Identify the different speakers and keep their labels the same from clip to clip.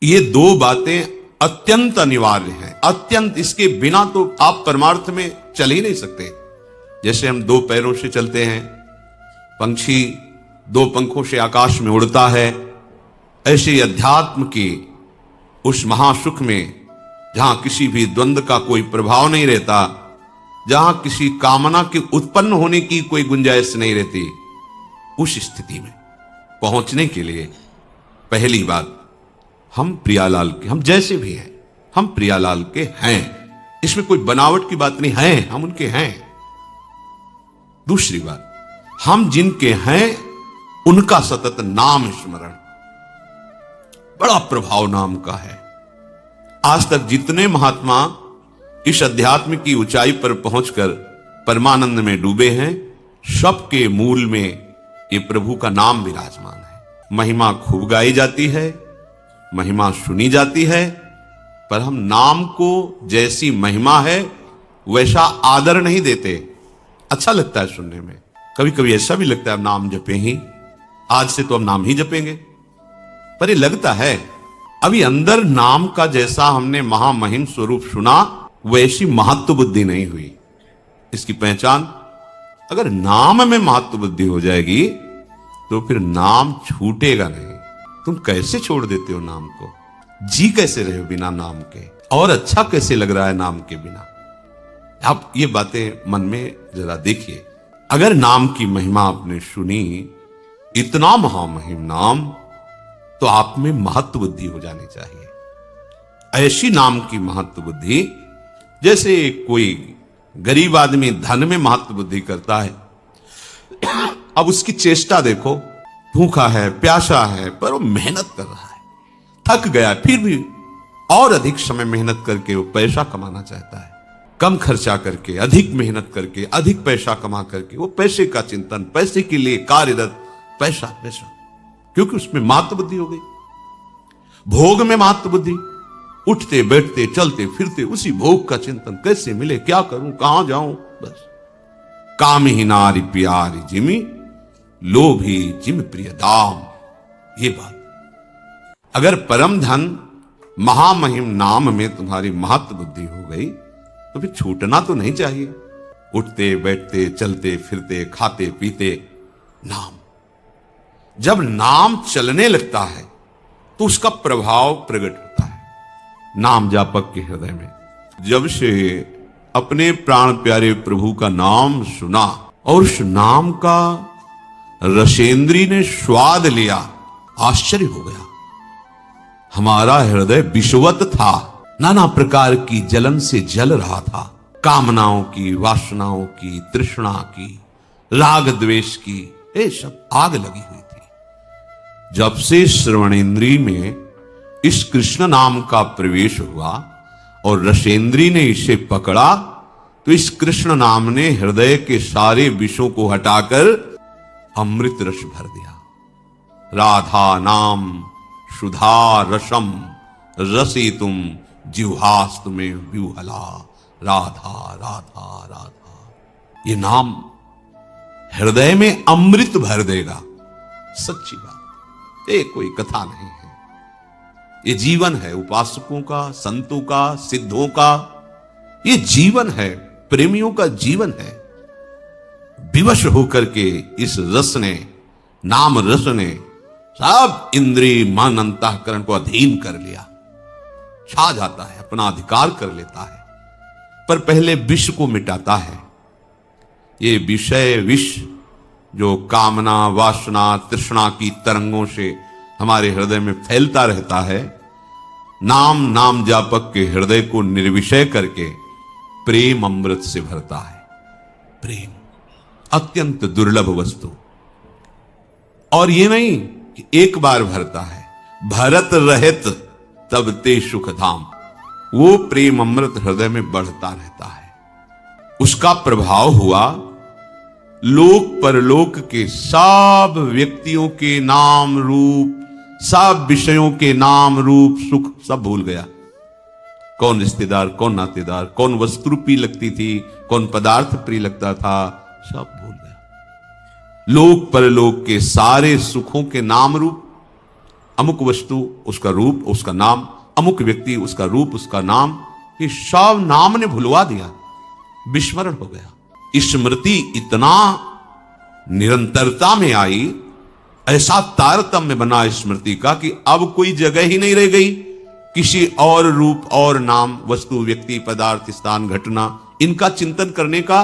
Speaker 1: ये दो बातें अत्यंत अनिवार्य हैं, अत्यंत। इसके बिना तो आप परमार्थ में चल ही नहीं सकते। जैसे हम दो पैरों से चलते हैं, पंछी दो पंखों से आकाश में उड़ता है, ऐसे अध्यात्म की उस महासुख में जहां किसी भी द्वंद्व का कोई प्रभाव नहीं रहता, जहां किसी कामना के उत्पन्न होने की कोई गुंजाइश नहीं रहती, उस स्थिति में पहुंचने के लिए पहली बात, हम प्रियालाल के, हम जैसे भी हैं, हम प्रियालाल के हैं। इसमें कोई बनावट की बात नहीं है, हम उनके हैं। दूसरी बात, हम जिनके हैं उनका सतत नाम स्मरण बड़ा प्रभाव नाम का है। आज तक जितने महात्मा इस अध्यात्म की ऊंचाई पर पहुंचकर परमानंद में डूबे हैं, सबके मूल में ये प्रभु का नाम विराजमान है। महिमा खूब गाई जाती है, महिमा सुनी जाती है, पर हम नाम को जैसी महिमा है वैसा आदर नहीं देते। अच्छा लगता है सुनने में, कभी कभी ऐसा भी लगता है अब नाम जपे ही, आज से तो हम नाम ही जपेंगे, पर ये लगता है अभी अंदर नाम का जैसा हमने महामहिम स्वरूप सुना वैसी महत्व बुद्धि नहीं हुई। इसकी पहचान, अगर नाम में महत्व बुद्धि हो जाएगी तो फिर नाम छूटेगा नहीं। तुम कैसे छोड़ देते हो नाम को? जी कैसे रहे हो बिना नाम के? और अच्छा कैसे लग रहा है नाम के बिना? आप ये बातें मन में जरा देखिए। अगर नाम की महिमा आपने सुनी, इतना महामहिम नाम, तो आप में महत्व बुद्धि हो जानी चाहिए। ऐसी नाम की महत्व बुद्धि, जैसे कोई गरीब आदमी धन में महत्व बुद्धि करता है, अब उसकी चेष्टा देखो, भूखा है, प्यासा है, पर वो मेहनत कर रहा है, थक गया, फिर भी और अधिक समय मेहनत करके वो पैसा कमाना चाहता है। कम खर्चा करके, अधिक मेहनत करके, अधिक पैसा कमा करके, वो पैसे का चिंतन, पैसे के लिए कार्यरत, पैसा पैसा, क्योंकि उसमें महत्व बुद्धि हो गई। भोग में महत्व बुद्धि, उठते बैठते चलते फिरते उसी भोग का चिंतन, कैसे मिले, क्या करूं, कहां जाऊं, बस। काम ही नारी प्यारी जिमी, लोभी जिम प्रिय दाम। ये बात, अगर परम धन महामहिम नाम में तुम्हारी महत्व बुद्धि हो गई तो फिर छूटना तो नहीं चाहिए। उठते बैठते चलते फिरते खाते पीते नाम, जब नाम चलने लगता है तो उसका प्रभाव प्रकट होता है नाम जापक के हृदय में। जब से अपने प्राण प्यारे प्रभु का नाम सुना और उस नाम का रसेंद्री ने स्वाद लिया, आश्चर्य हो गया। हमारा हृदय विषवत था, नाना प्रकार की जलन से जल रहा था, कामनाओं की, वासनाओं की, तृष्णा की, राग द्वेष की, ये सब आग लगी हुई थी। जब से श्रवणेन्द्री में इस कृष्ण नाम का प्रवेश हुआ और रसेंद्री ने इसे पकड़ा, तो इस कृष्ण नाम ने हृदय के सारे विषों को हटाकर अमृत रस भर दिया। राधा नाम सुधा रसम रसितुम जिह्वास्तु में व्यूहला, राधा राधा राधा। ये नाम हृदय में अमृत भर देगा। सच्ची बात, ये कोई कथा नहीं है, ये जीवन है उपासकों का, संतों का, सिद्धों का। ये जीवन है, प्रेमियों का जीवन है। विवश होकर के इस रस ने, नाम रस ने सब इंद्रिय मन अंतःकरण को अधीन कर लिया, छा जाता है, अपना अधिकार कर लेता है। पर पहले विष को मिटाता है। ये विषय विष जो कामना, वासना, तृष्णा की तरंगों से हमारे हृदय में फैलता रहता है, नाम जापक के हृदय को निर्विषय करके प्रेम अमृत से भरता है। प्रेम अत्यंत दुर्लभ वस्तु, और ये नहीं कि एक बार भरता है, भरत रहित तब ते सुख धाम। वो प्रेम अमृत हृदय में बढ़ता रहता है। उसका प्रभाव हुआ, लोक परलोक के सब व्यक्तियों के नाम रूप, सब विषयों के नाम रूप सुख सब भूल गया। कौन रिश्तेदार, कौन नातेदार, कौन वस्तु प्रिय लगती थी, कौन पदार्थ प्रिय लगता था, सब भूल गया। लोक परलोक के सारे सुखों के नाम रूप अमुक वस्तु उसका रूप उसका नाम, अमुक व्यक्ति उसका रूप उसका नाम, ये सब नाम ने भुलवा दिया, विस्मरण हो गया। स्मृति इतना निरंतरता में आई, ऐसा तारतम्य बना स्मृति का कि अब कोई जगह ही नहीं रह गई किसी और रूप और नाम, वस्तु, व्यक्ति, पदार्थ, स्थान, घटना, इनका चिंतन करने का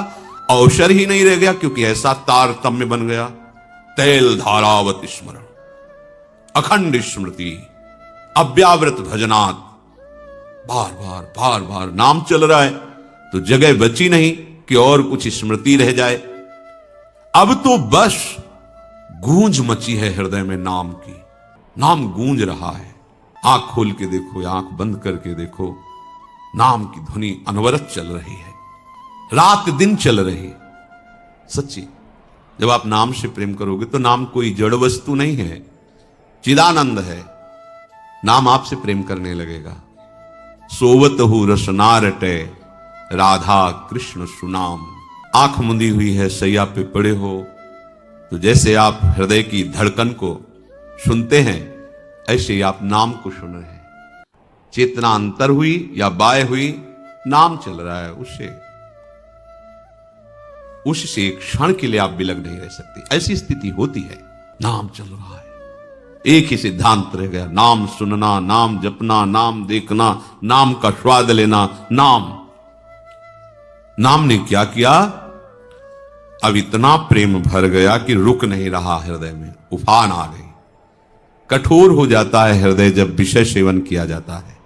Speaker 1: अवसर ही नहीं रह गया, क्योंकि ऐसा तारतम्य बन गया। तैल धारावत स्मरण, अखंड स्मृति, अव्यावृत भजनात्, बार बार बार बार नाम चल रहा है, तो जगह बची नहीं कि और कुछ स्मृति रह जाए। अब तो बस गूंज मची है हृदय में नाम की, नाम गूंज रहा है। आंख खोल के देखो या आंख बंद करके देखो, नाम की ध्वनि अनवरत चल रही है, रात दिन चल रही। सच्ची, जब आप नाम से प्रेम करोगे तो नाम कोई जड़ वस्तु नहीं है, चिदानंद है। नाम आपसे प्रेम करने लगेगा। सोवत हु रसना रटे, राधा कृष्ण सुनाम। आंख मुंदी हुई है, सैया पे पड़े हो, तो जैसे आप हृदय की धड़कन को सुनते हैं, ऐसे ही आप नाम को सुन रहे हैं। चेतना अंतर हुई या बाय हुई, नाम चल रहा है, उससे एक क्षण के लिए आप विलग नहीं रह सकते। ऐसी स्थिति होती है, नाम चल रहा है, एक ही सिद्धांत रह गया, नाम सुनना, नाम जपना, नाम देखना, नाम का स्वाद लेना। नाम ने क्या किया, अब इतना प्रेम भर गया कि रुक नहीं रहा हृदय में, उफान आ गई। कठोर हो जाता है हृदय जब विषय सेवन किया जाता है,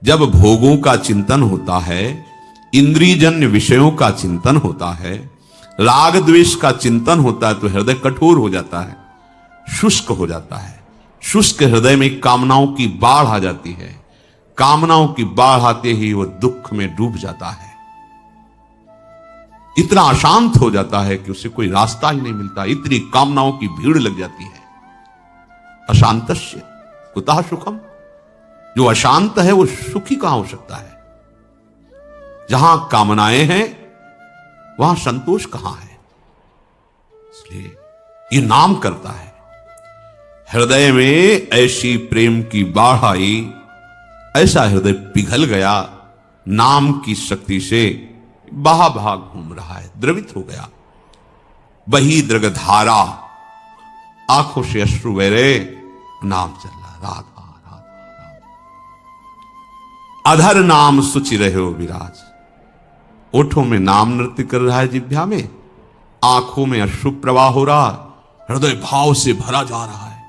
Speaker 1: जब भोगों का चिंतन होता है, इंद्रियजन्य विषयों का चिंतन होता है, राग द्वेष का चिंतन होता है, तो हृदय कठोर हो जाता है, शुष्क हो जाता है। शुष्क हृदय में कामनाओं की बाढ़ आ जाती है। कामनाओं की बाढ़ आते ही वह दुख में डूब जाता है, इतना अशांत हो जाता है कि उसे कोई रास्ता ही नहीं मिलता, इतनी कामनाओं की भीड़ लग जाती है। अशांतस्य कुतः सुखम, जो अशांत है वो सुखी कहां हो सकता है। जहां कामनाएं हैं वहां संतोष कहां है। इसलिए ये नाम करता है। हृदय में ऐसी प्रेम की बाढ़ आई, ऐसा हृदय पिघल गया, नाम की शक्ति से बहा बहा घूम रहा है, द्रवित हो गया। बही दृग धारा, आंखों से अश्रु बह रहे, नाम चल रहा, राधा राधा राधा। अधर नाम सुचि रहे हो विराज, ओठों में नाम नृत्य कर रहा है, जिह्वा में, आंखों में अश्रु प्रवाह हो रहा, हृदय भाव से भरा जा रहा है,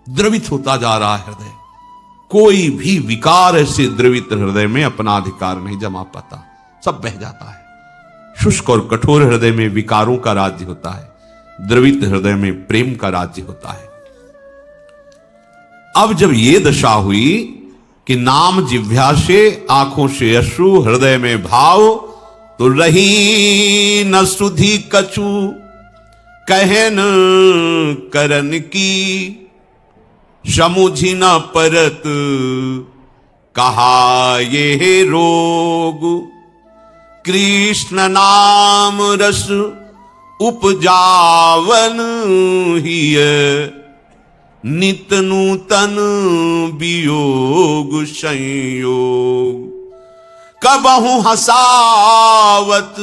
Speaker 1: द्रवित होता जा रहा है हृदय। कोई भी विकार ऐसे द्रवित हृदय में अपना अधिकार नहीं जमा पाता, सब बह जाता है। शुष्क और कठोर हृदय में विकारों का राज्य होता है, द्रवित हृदय में प्रेम का राज्य होता है। अब जब ये दशा हुई कि नाम जिह्वा से, आंखों से अश्रु, हृदय में भाव, तो रही न सुधि कछु कहन करन की, समुझी न परत कहा ये रोग, कृष्ण नाम रस उपजावन हिय, नित नूतन वियोग संयोग। कबहु हसावत,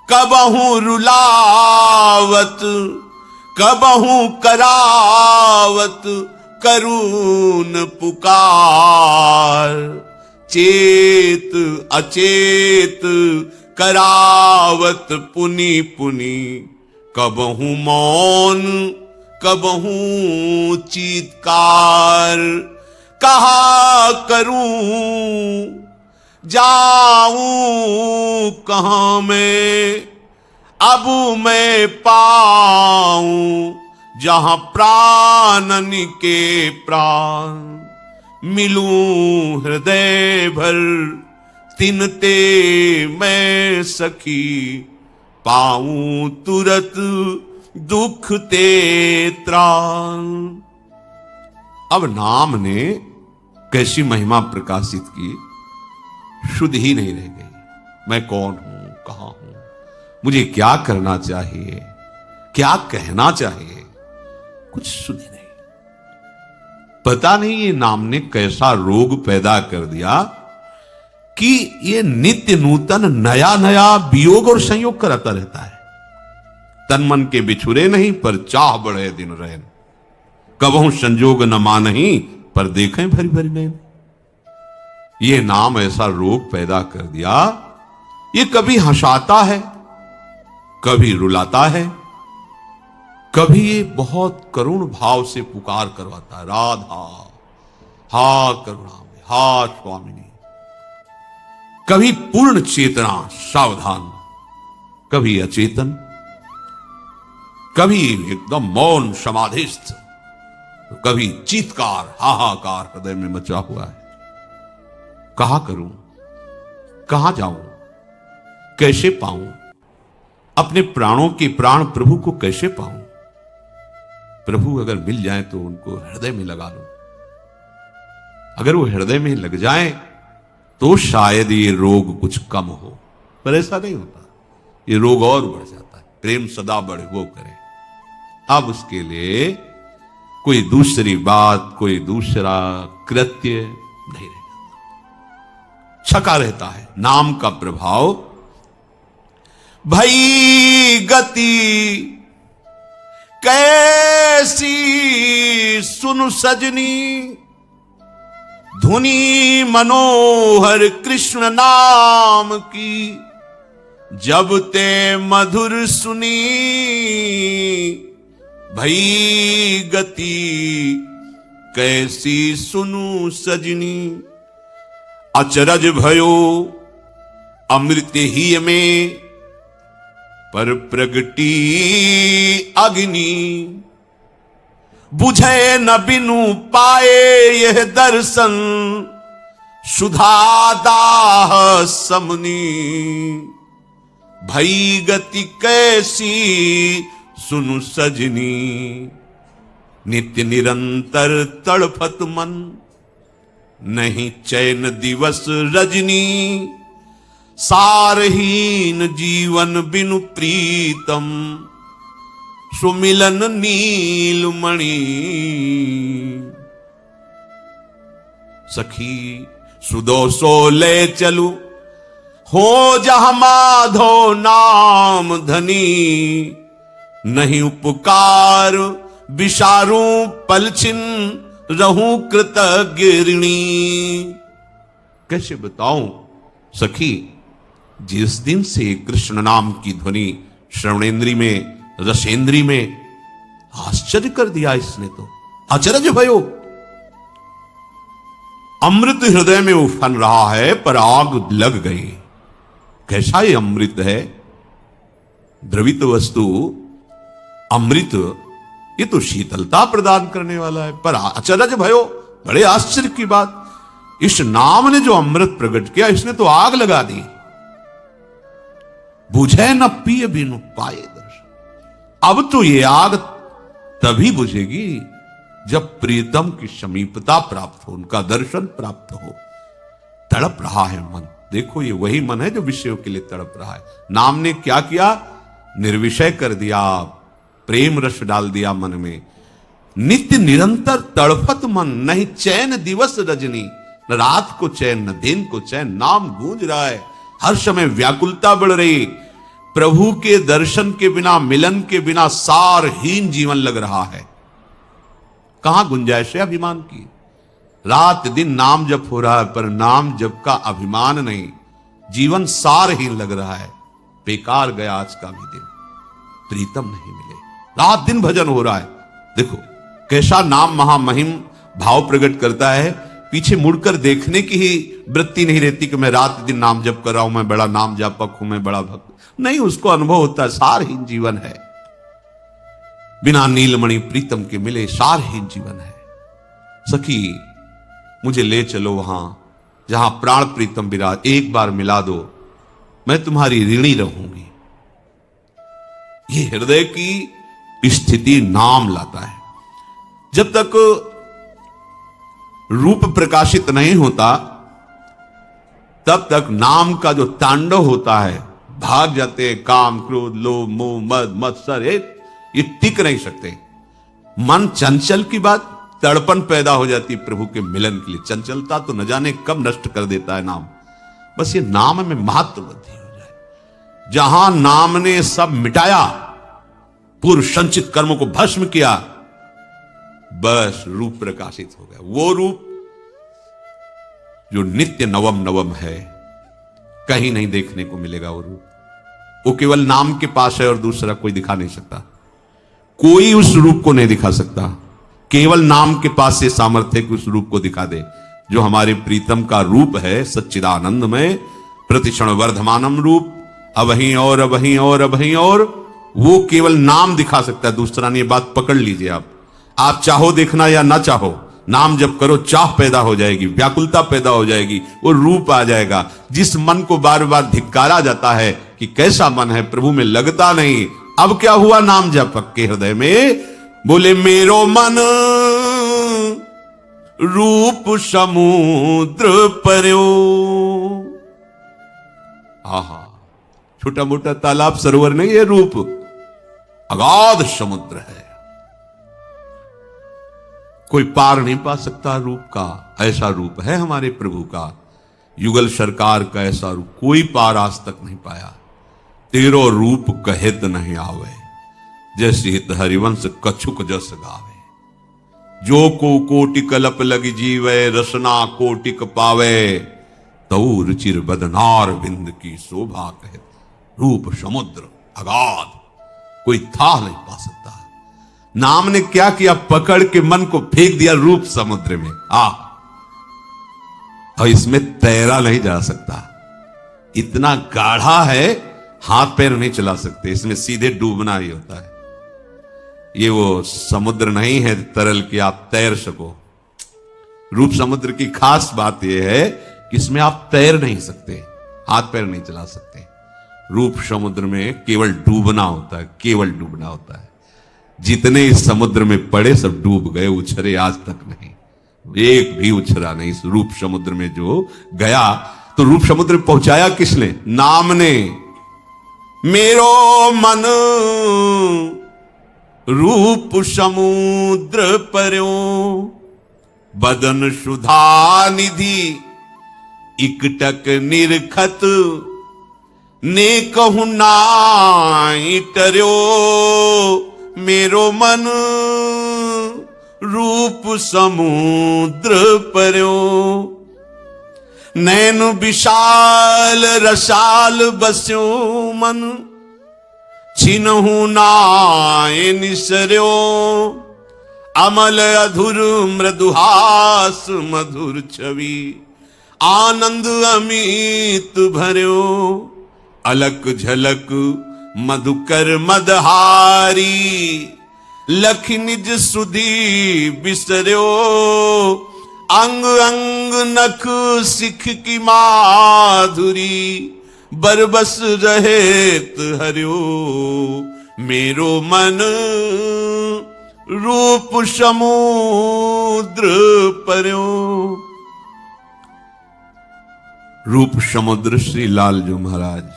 Speaker 1: कबहु रुलावत, कबहु करावत, करुण पुकार। चेत अचेत करावत पुनि पुनि, कबहु मौन कबहु चीत्कार। कहा करूं जाऊं कहां मैं, अब मैं पाऊं जहां प्राणन के प्राण। मिलूं हृदय भर तिनते मैं सखी, पाऊं तुरत दुख ते त्राण। अब नाम ने कैसी महिमा प्रकाशित की, शुद्ध ही नहीं रह गई। मैं कौन हूं, कहां हूं, मुझे क्या करना चाहिए, क्या कहना चाहिए, कुछ शुद्ध नहीं। पता नहीं ये नाम ने कैसा रोग पैदा कर दिया कि ये नित्य नूतन नया नया वियोग और संयोग कराता रहता है। तन मन के बिछुरे नहीं पर चाह बढ़े दिन रहन, कबहू संजोग न मानही पर देखें भरी भरी नैन। ये नाम ऐसा रोग पैदा कर दिया, ये कभी हंसाता है, कभी रुलाता है, कभी ये बहुत करुण भाव से पुकार करवाता है, राधा हा करुणा में हा स्वामिनी। कभी पूर्ण चेतना सावधान, कभी अचेतन, कभी एकदम मौन समाधिस्थ, कभी चीत्कार हाहाकार हृदय में मचा हुआ है। कहां करूं, कहां जाऊं, कैसे पाऊं अपने प्राणों के प्राण प्रभु को, कैसे पाऊं? प्रभु अगर मिल जाए तो उनको हृदय में लगा लो। अगर वो हृदय में लग जाए तो शायद ये रोग कुछ कम हो, पर ऐसा नहीं होता, ये रोग और बढ़ जाता है। प्रेम सदा बढ़े वो करे। अब उसके लिए कोई दूसरी बात, कोई दूसरा कृत्य नहीं रह जाता, छका रहता है नाम का प्रभाव। भई गति कैसी सुन सजनी, धुनी मनोहर कृष्ण नाम की, जब ते मधुर सुनी। भई गति कैसी सुनु सजनी, अचरज भयो अमृत ही में, पर प्रगटी अग्नि, बुझे न बिनु पाए यह दर्शन, सुधा दाह समनी। भई गति कैसी सुनु सजनी, नित्य निरंतर तड़फत मन, नहीं चैन दिवस रजनी। सारहीन जीवन बिनु प्रीतम, सुमिलन नीलमणि। सखी सुदोषो ले चलू, हो जह माधो नाम धनी। नहीं उपकार विसारू पलछिन, रहूं कृतज्ञ ऋणी। कैसे बताऊं सखी, जिस दिन से कृष्ण नाम की ध्वनि श्रवणेन्द्री में, रसेंद्री में, आश्चर्य कर दिया इसने तो। अचरज भयो, अमृत हृदय में उफन रहा है पर आग लग गई। कैसा ये अमृत है, द्रवित वस्तु अमृत, ये तो शीतलता प्रदान करने वाला है। पर अचरज भयो, बड़े आश्चर्य की बात, इस नाम ने जो अमृत प्रकट किया, इसने तो आग लगा दी। बुझे न पिए बिनु पाए दर्शन। अब तो ये आग तभी बुझेगी जब प्रीतम की समीपता प्राप्त हो, उनका दर्शन प्राप्त हो। तड़प रहा है मन, देखो ये वही मन है जो विषयों के लिए तड़प रहा है। नाम ने क्या किया, निर्विषय कर दिया, प्रेम रस डाल दिया मन में। नित्य निरंतर तड़फत मन, नहीं चैन दिवस रजनी, न रात को चैन न दिन को चैन। नाम गूंज रहा है, हर समय व्याकुलता बढ़ रही। प्रभु के दर्शन के बिना, मिलन के बिना सारहीन जीवन लग रहा है। कहां गुंजाइश है अभिमान की? रात दिन नाम जप हो रहा है पर नाम जप का अभिमान नहीं, जीवन सारहीन लग रहा है। बेकार गया आज का भी दिन, प्रीतम नहीं मिले। रात दिन भजन हो रहा है, देखो कैसा नाम महामहिम भाव प्रकट करता है। पीछे मुड़कर देखने की ही वृत्ति नहीं रहती कि मैं रात दिन नाम जप कर रहा हूं, मैं बड़ा नाम जापक हूं, मैं बड़ा भक्त नहीं। उसको अनुभव होता है सारहीन जीवन है, बिना नीलमणि प्रीतम के मिले सारहीन जीवन है। सखी मुझे ले चलो वहां जहां प्राण प्रीतम विराज, एक बार मिला दो, मैं तुम्हारी ऋणी रहूंगी। ये हृदय की स्थिति नाम लाता है। जब तक रूप प्रकाशित नहीं होता तब तक नाम का जो तांडव होता है, भाग जाते हैं काम क्रोध लोभ मोह मद मत्सर, ये टिक नहीं सकते। मन चंचल की बात, तड़पन पैदा हो जाती प्रभु के मिलन के लिए। चंचलता तो न जाने कब नष्ट कर देता है नाम। बस ये नाम में महत्व बुद्धि हो जाए। जहां नाम ने सब मिटाया, पूर्व संचित कर्मों को भस्म किया, बस रूप प्रकाशित हो गया। वो रूप जो नित्य नवम नवम है, कहीं नहीं देखने को मिलेगा। वो रूप वो केवल नाम के पास है और दूसरा कोई दिखा नहीं सकता। कोई उस रूप को नहीं दिखा सकता। केवल नाम के पास से सामर्थ्य कि उस रूप को दिखा दे जो हमारे प्रीतम का रूप है, सच्चिदानंदमय प्रतिक्षण वर्धमानम रूप, अबहीं और अबहीं और अबहीं और। वो केवल नाम दिखा सकता है, दूसरा नहीं। बात पकड़ लीजिए आप चाहो देखना या ना चाहो, नाम जब करो चाह पैदा हो जाएगी, व्याकुलता पैदा हो जाएगी, वो रूप आ जाएगा। जिस मन को बार बार धिक्कारा जाता है कि कैसा मन है, प्रभु में लगता नहीं, अब क्या हुआ? नाम जपक के हृदय में बोले मेरो मन रूप समुद्र पर्यो। आहा, छोटा मोटा तालाब सरोवर नहीं, ये रूप अगाध समुद्र है। कोई पार नहीं पा सकता रूप का। ऐसा रूप है हमारे प्रभु का। युगल सरकार का ऐसा रूप कोई पार आज तक नहीं पाया। तेरो रूप कहित नहीं आवे, जैसे हित हरिवंश कछुक जस गावे। जो को कोटि कलप लगी जीवे, रसना कोटिक पावे। तऊ रुचिर बदनार बिंद की शोभा कहत। रूप समुद्र अगाध, कोई था नहीं पा सकता। नाम ने क्या किया? पकड़ के मन को फेंक दिया रूप समुद्र में। और इसमें तैरा नहीं जा सकता, इतना गाढ़ा है, हाथ पैर नहीं चला सकते। इसमें सीधे डूबना ही होता है। ये वो समुद्र नहीं है तरल कि आप तैर सको। रूप समुद्र की खास बात यह है कि इसमें आप तैर नहीं सकते, हाथ पैर नहीं चला सकते। रूप समुद्र में केवल डूबना होता है, केवल डूबना होता है। जितने इस समुद्र में पड़े सब डूब गए, उछरे आज तक नहीं, एक भी उछरा नहीं। इस रूप समुद्र में जो गया, तो रूप समुद्र में पहुंचाया किसने? नाम ने। मेरो मन रूप समुद्र पर्यो, बदन सुधा निधि इकटक निरखत। ने कहूं नाई टर्यो, मेरो मन रूप समुद्र पर्यो। नैन विशाल रसाल बस्यो मन, छिनहु नाय निसर्यो। अमल अधुर मृदुहास मधुर छवि, आनंद अमित भर्यो। अलक झलक मधुकर मदहारी, लख निज सुधी बिसर्यो। अंग अंग नख सिख की माधुरी, बरबस रहेत हर्यो। मेरो मन रूप समुद्र पर्यो। रूप समुद्र श्री लालजू महाराज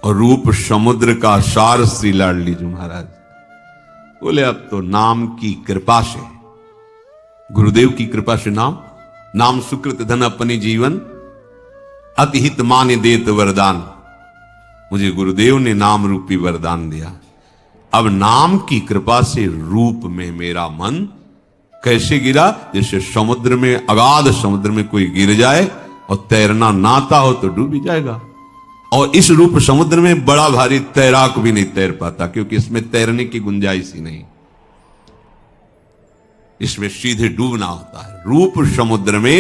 Speaker 1: और रूप समुद्र का सार श्री लाडली जी महाराज। बोले अब तो नाम की कृपा से, गुरुदेव की कृपा से, नाम सुकृत धन अपनी जीवन, अति हित माने देत वरदान। मुझे गुरुदेव ने नाम रूपी वरदान दिया। अब नाम की कृपा से रूप में मेरा मन कैसे गिरा? जैसे समुद्र में, अगाध समुद्र में कोई गिर जाए और तैरना ना आता हो तो डूब ही जाएगा। और इस रूप समुद्र में बड़ा भारी तैराक भी नहीं तैर पाता, क्योंकि इसमें तैरने की गुंजाइश ही नहीं, इसमें सीधे डूबना होता है। रूप समुद्र में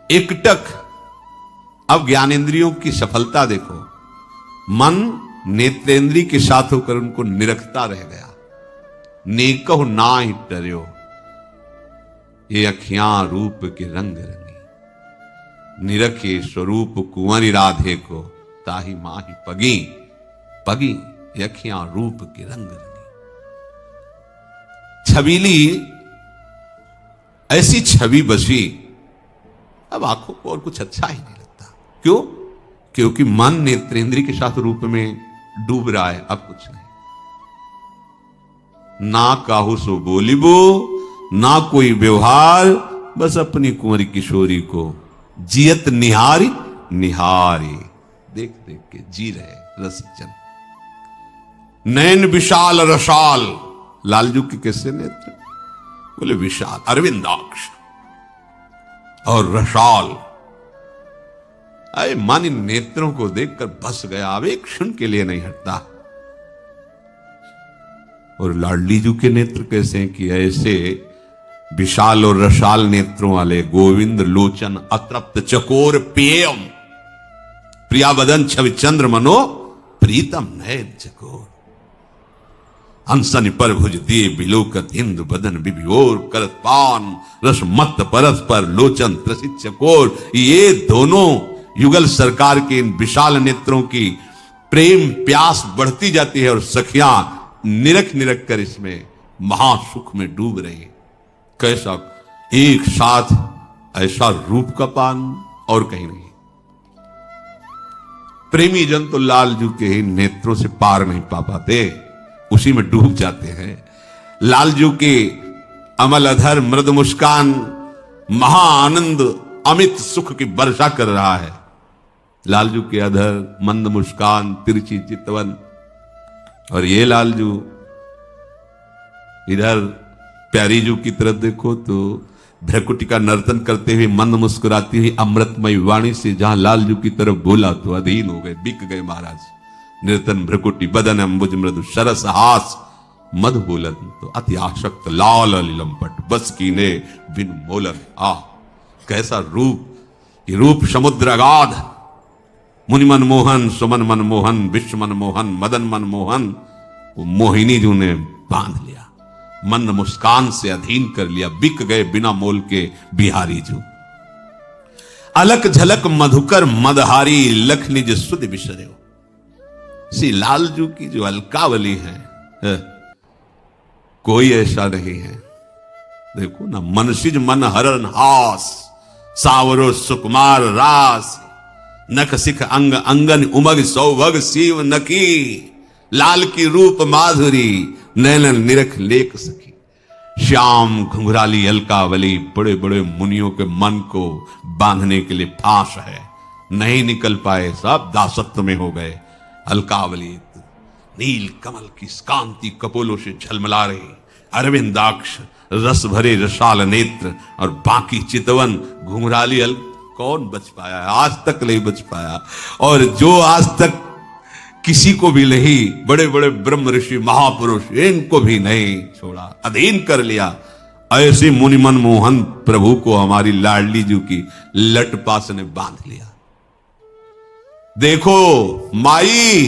Speaker 1: एकटक। अब ज्ञानेंद्रियों की सफलता देखो, मन नेत्रेंद्रिय के साथ होकर उनको निरखता रह गया। नेकहु नाहि टर्यो, ये अखियां रूप के रंग रंगी। निरखे स्वरूप कुंवरी राधे को, ताही माही पगी। पगी, ये अखियां रूप के रंग रंगी। छबीली ऐसी छवि बसी, अब आंखों को और कुछ अच्छा ही नहीं लगता। क्यों? क्योंकि मन नेत्रेंद्रिय के साथ रूप में डूब रहा है, अब कुछ नहीं। ना काहू सो बोलिबो, ना कोई व्यवहार, बस अपनी कुंवरी किशोरी को जियत निहारी निहारी। देख देख के जी रहे रसिक जन। नैन विशाल रसाल, लालजू के कैसे नेत्र? बोले विशाल अरविंदाक्ष और रसाल। अरे मन इन नेत्रों को देखकर बस गया, अब एक क्षण के लिए नहीं हटता। और लाडलीजू के नेत्र कैसे हैं कि ऐसे विशाल और रसाल नेत्रों वाले गोविंद लोचन अतृप्त चकोर पेयम प्रिया बदन छवि चंद्र मनो प्रीतम नयन चकोर। हंसन पर भुज दिए बिलोकत इंदु बदन बिबियोर करत पान रस मत परस्पर लोचन त्रसित चकोर। ये दोनों युगल सरकार के इन विशाल नेत्रों की प्रेम प्यास बढ़ती जाती है और सखियां निरख निरख कर इसमें महासुख में डूब रही है। कैसा एक साथ ऐसा रूप का पान और कहीं नहीं। प्रेमी जन तो लालजू के ही नेत्रों से पार नहीं पा पाते, उसी में डूब जाते हैं। लालजू के अमल अधर मृद मुस्कान महा आनंद अमित सुख की वर्षा कर रहा है। लालजू के अधर मंद मुस्कान तिरछी चितवन, और ये लालजू इधर प्यारीजू की तरफ देखो तो भ्रकुटी का नर्तन करते हुए मंद मुस्कुराती हुई अमृतमय वाणी से जहां लालजू की तरफ बोला तो अधीन हो गए, बिक गए महाराज। नर्तन भ्रकुटी बदन अम्बुज मृदु सरस हास मध बोलन तो अति आशक्त लाल लंपट बस कीने बिन मोलन। आह कैसा रूप! ये रूप समुद्र अगाध, मुनि मनमोहन सुमन मनमोहन विश्व मनमोहन मदन मनमोहन। वो मोहिनी जू ने बांध लिया, मंद मुस्कान से अधीन कर लिया, बिक गए बिना मोल के बिहारी जू। अलक झलक मधुकर मदहारी लख निज सुध बिसरे। सी लालजू की जो अलकावली है, कोई ऐसा नहीं है। देखो ना, मनसिज मन हरन हास सावरो सुकुमार रास नख सिख अंग अंगन उमग सौभग शिव नकी। लाल की रूप माधुरी नैनन निरख लेख सकी। श्याम घुंघराली अलकावली बड़े बड़े मुनियों के मन को बांधने के लिए फांस है, नहीं निकल पाए, सब दासत्व में हो गए। अलकावली नील कमल की कांति कपोलों से झलमला रही, अरविंदाक्ष रस भरे रसाल नेत्र और बाकी चितवन घुंघराली कौन बच पाया है? आज तक नहीं बच पाया। और जो आज तक किसी को भी नहीं, बड़े बड़े ब्रह्म ऋषि महापुरुष इनको भी नहीं छोड़ा, अधीन कर लिया। ऐसे मुनि मनमोहन प्रभु को हमारी लाडली जी की लटपास ने बांध लिया। देखो माई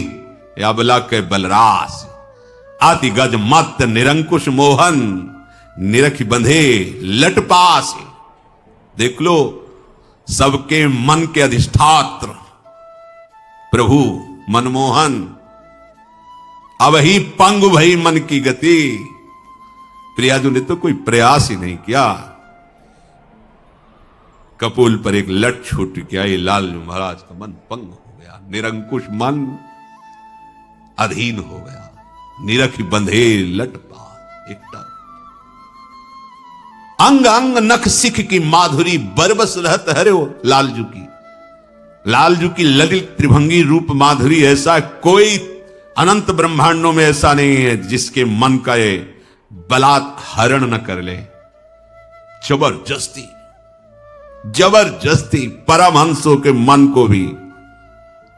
Speaker 1: अबला के बलरास अति गज मत निरंकुश मोहन निरख बंधे लटपास। देख लो, सबके मन के अधिष्ठात्र प्रभु मनमोहन अब ही पंगु भई मन की गति। प्रियाजू ने तो कोई प्रयास ही नहीं किया, कपोल पर एक लट छूट गया। ये लालजू महाराज का मन पंग हो गया, निरंकुश मन अधीन हो गया, निरख बंधे लटपास एकटा। अंग अंग नख सिख की माधुरी बरबस रहत हरे हो लालजू की। लालजू की ललित त्रिभंगी रूप माधुरी ऐसा कोई अनंत ब्रह्मांडों में ऐसा नहीं है जिसके मन का ये बलात् हरण न कर ले। जबरदस्ती जबरदस्ती परमहंसों के मन को भी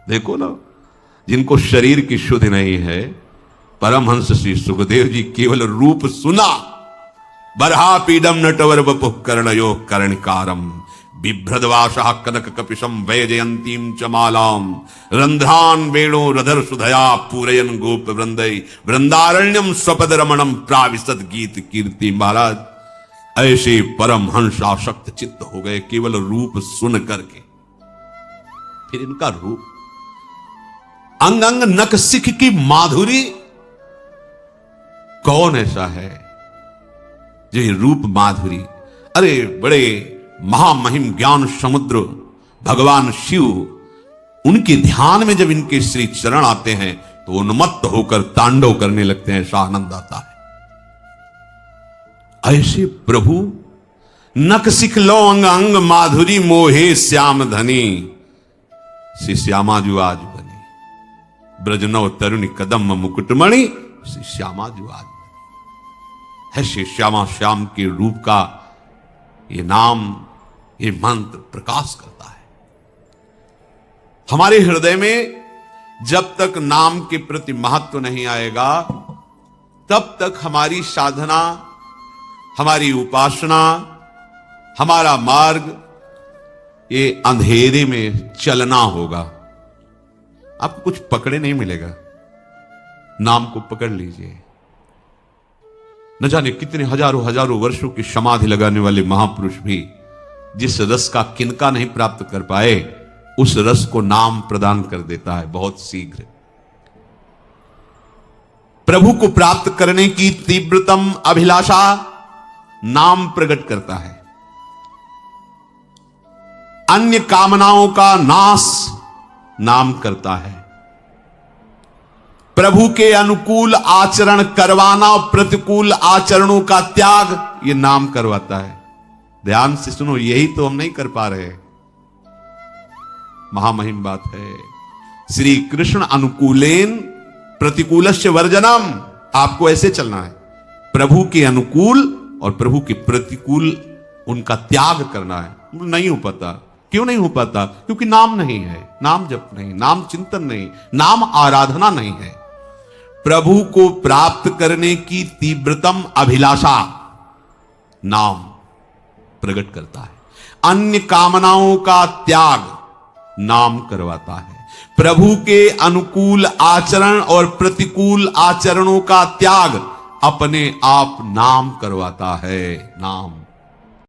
Speaker 1: देखो ना, जिनको शरीर की शुद्ध नहीं है। परमहंस श्री सुखदेव जी केवल रूप सुना, बरहा पीडम नटवर बपु कर्णयो कर्णिकारम बिभ्रदवासः कनक कपिशम वैजयंतीम चमालाम रंध्रान वेणो रधर सुधया पूरयन गोप वृंदय वृंदारण्यम स्वपद रमणम प्राविशद गीत कीर्ति। महाराज ऐसे परमहंस आसक्त चित्त हो गए केवल रूप सुन करके। फिर इनका रूप अंग अंग नख सिख की माधुरी, कौन ऐसा है जो ये रूप माधुरी। अरे बड़े महामहिम ज्ञान समुद्र भगवान शिव, उनके ध्यान में जब इनके श्री चरण आते हैं तो उन्मत्त होकर तांडव करने लगते हैं, ऐसा आनंद आता है। ऐसे प्रभु नक सिख लो अंग अंग माधुरी मोहे श्याम धनी, श्री श्यामा जू आज बनी, ब्रजनव तरुणी कदम मुकुटमणि, श्री श्यामा जू आज बनी। है श्री श्यामा श्याम के रूप का ये नाम, ये मंत्र प्रकाश करता है हमारे हृदय में। जब तक नाम के प्रति महत्व नहीं आएगा, तब तक हमारी साधना, हमारी उपासना, हमारा मार्ग ये अंधेरे में चलना होगा। आपको कुछ पकड़े नहीं मिलेगा। नाम को पकड़ लीजिए। न जाने कितने हजारों हजारों वर्षों की समाधि लगाने वाले महापुरुष भी जिस रस का किनका नहीं प्राप्त कर पाए, उस रस को नाम प्रदान कर देता है बहुत शीघ्र। प्रभु को प्राप्त करने की तीव्रतम अभिलाषा नाम प्रकट करता है। अन्य कामनाओं का नाश नाम करता है। प्रभु के अनुकूल आचरण करवाना और प्रतिकूल आचरणों का त्याग ये नाम करवाता है। ध्यान से सुनो, यही तो हम नहीं कर पा रहे। महामहिम बात है। श्री कृष्ण अनुकूलेन प्रतिकूलस्य वर्जनम। आपको ऐसे चलना है, प्रभु के अनुकूल और प्रभु के प्रतिकूल उनका त्याग करना है। नहीं हो पाता। क्यों नहीं हो पाता? क्योंकि नाम नहीं है, नाम जप नहीं, नाम चिंतन नहीं, नाम आराधना नहीं है। प्रभु को प्राप्त करने की तीव्रतम अभिलाषा नाम प्रकट करता है। अन्य कामनाओं का त्याग नाम करवाता है। प्रभु के अनुकूल आचरण और प्रतिकूल आचरणों का त्याग अपने आप नाम करवाता है। नाम